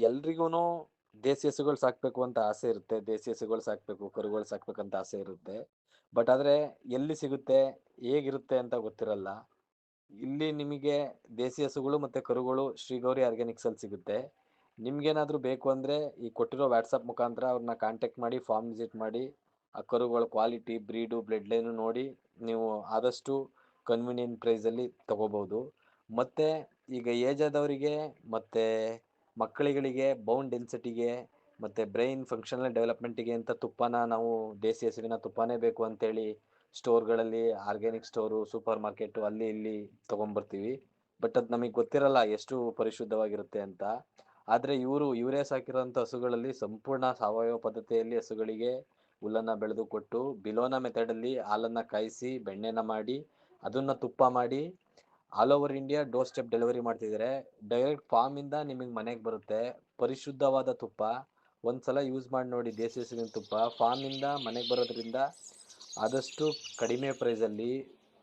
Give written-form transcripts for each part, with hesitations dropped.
ಎಲ್ರಿಗೂನು ದೇಸಿ ಹಸುಗಳು ಸಾಕ್ಬೇಕು ಅಂತ ಆಸೆ ಇರುತ್ತೆ. ದೇಸಿ ಹಸುಗಳು ಸಾಕ್ಬೇಕು, ಕರುಗಳು ಸಾಕ್ಬೇಕಂತ ಆಸೆ ಇರುತ್ತೆ. ಬಟ್ ಆದ್ರೆ ಎಲ್ಲಿ ಸಿಗುತ್ತೆ, ಹೇಗಿರುತ್ತೆ ಅಂತ ಗೊತ್ತಿರಲ್ಲ. ಇಲ್ಲಿ ನಿಮಗೆ ದೇಸಿ ಹಸುಗಳು ಮತ್ತೆ ಕರುಗಳು ಶ್ರೀಗೌರಿ ಆರ್ಗ್ಯಾನಿಕ್ಸ್ ಅಲ್ಲಿ ಸಿಗುತ್ತೆ. ನಿಮ್ಗೇನಾದ್ರೂ ಬೇಕು ಅಂದ್ರೆ ಈ ಕೊಟ್ಟಿರೋ ವಾಟ್ಸಪ್ ಮುಖಾಂತರ ಅವ್ರನ್ನ ಕಾಂಟ್ಯಾಕ್ಟ್ ಮಾಡಿ ಫಾರ್ಮ್ ವಿಸಿಟ್ ಮಾಡಿ ಆ ಕರುಗಳ ಕ್ವಾಲಿಟಿ, ಬ್ರೀಡು, ಬ್ಲಡ್ ಲೈನು ನೋಡಿ ನೀವು ಆದಷ್ಟು ಕನ್ವಿನಿಯೆಂಟ್ ಪ್ರೈಸಲ್ಲಿ ತಗೋಬಹುದು. ಮತ್ತೆ ಈಗ ಏಜ್ ಆದವರಿಗೆ ಮತ್ತೆ ಮಕ್ಕಳುಗಳಿಗೆ ಬೌನ್ ಡೆನ್ಸಿಟಿಗೆ ಮತ್ತೆ ಬ್ರೈನ್ ಫಂಕ್ಷನಲ್ ಡೆವಲಪ್ಮೆಂಟಿಗೆ ಅಂತ ತುಪ್ಪನ ನಾವು ದೇಸಿ ಹಸುವಿನ ತುಪ್ಪನೇ ಬೇಕು ಅಂತೇಳಿ ಸ್ಟೋರ್ಗಳಲ್ಲಿ ಆರ್ಗ್ಯಾನಿಕ್ ಸ್ಟೋರು ಸೂಪರ್ ಮಾರ್ಕೆಟು ಅಲ್ಲಿ ಇಲ್ಲಿ ತಗೊಂಡ್ಬರ್ತೀವಿ. ಬಟ್ ಅದು ನಮಗೆ ಗೊತ್ತಿರಲ್ಲ ಎಷ್ಟು ಪರಿಶುದ್ಧವಾಗಿರುತ್ತೆ ಅಂತ. ಆದರೆ ಇವರೇ ಸಾಕಿರೋಂಥ ಹಸುಗಳಲ್ಲಿ ಸಂಪೂರ್ಣ ಸಾವಯವ ಪದ್ಧತಿಯಲ್ಲಿ ಹಸುಗಳಿಗೆ ಹುಲ್ಲನ್ನು ಬೆಳೆದು ಕೊಟ್ಟು ಬಿಲೋನಾ ಮೆಥಡಲ್ಲಿ ಹಾಲನ್ನು ಕಾಯಿಸಿ ಬೆಣ್ಣೆನ ಮಾಡಿ ಅದನ್ನು ತುಪ್ಪ ಮಾಡಿ all over India door step delivery ಮಾಡ್ತಿದ್ದಾರೆ. ಡೈರೆಕ್ಟ್ ಫಾರ್ಮಿಂದ ನಿಮಗೆ ಮನೆಗೆ ಬರುತ್ತೆ. ಪರಿಶುದ್ಧವಾದ ತುಪ್ಪ. ಒಂದ್ಸಲ ಯೂಸ್ ಮಾಡಿ ನೋಡಿ ದೇಸಿ ಹಸುವಿನ ತುಪ್ಪ. ಫಾರ್ಮಿಂದ ಮನೆಗೆ ಬರೋದ್ರಿಂದ ಆದಷ್ಟು ಕಡಿಮೆ ಪ್ರೈಸಲ್ಲಿ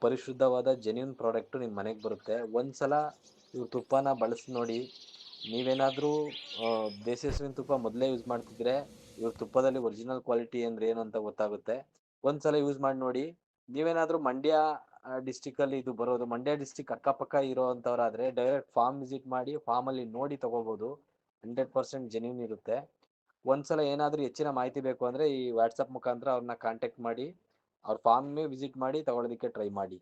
ಪರಿಶುದ್ಧವಾದ ಜೆನ್ಯೂನ್ ಪ್ರಾಡಕ್ಟು ನಿಮ್ಮ ಮನೆಗೆ ಬರುತ್ತೆ. ಒಂದ್ಸಲ ಇವ್ರ ತುಪ್ಪನ ಬಳಸಿ ನೋಡಿ. ನೀವೇನಾದರೂ ದೇಸಿ ಹಸುವಿನ ತುಪ್ಪ ಮೊದಲೇ ಯೂಸ್ ಮಾಡ್ತಿದ್ರೆ ಇವ್ರ ತುಪ್ಪದಲ್ಲಿ ಒರಿಜಿನಲ್ ಕ್ವಾಲಿಟಿ ಅಂದ್ರೆ ಏನು ಅಂತ ಗೊತ್ತಾಗುತ್ತೆ. ಒಂದ್ಸಲ ಯೂಸ್ ಮಾಡಿ ನೋಡಿ. ನೀವೇನಾದರೂ ಮಂಡ್ಯ ಡಿಸ್ಟಿಕಲ್ಲಿ ಇದು ಬರೋದು, ಮಂಡ್ಯ ಡಿಸ್ಟಿಕ್ ಅಕ್ಕಪಕ್ಕ ಇರೋ ಅಂಥವ್ರಾದರೆ ಡೈರೆಕ್ಟ್ ಫಾರ್ಮ್ ವಿಸಿಟ್ ಮಾಡಿ ಫಾರ್ಮಲ್ಲಿ ನೋಡಿ ತೊಗೋಬೋದು. 100% ಜೆನ್ಯೂನ್ ಇರುತ್ತೆ. ಒಂದ್ಸಲ ಏನಾದರೂ ಹೆಚ್ಚಿನ ಮಾಹಿತಿ ಬೇಕು ಅಂದರೆ ಈ ವಾಟ್ಸಪ್ ಮುಖಾಂತರ ಅವ್ರನ್ನ ಕಾಂಟ್ಯಾಕ್ಟ್ ಮಾಡಿ ಅವ್ರ ಫಾರ್ಮ್ಗೆ ವಿಸಿಟ್ ಮಾಡಿ ತಗೊಳ್ಳೋದಕ್ಕೆ ಟ್ರೈ ಮಾಡಿ.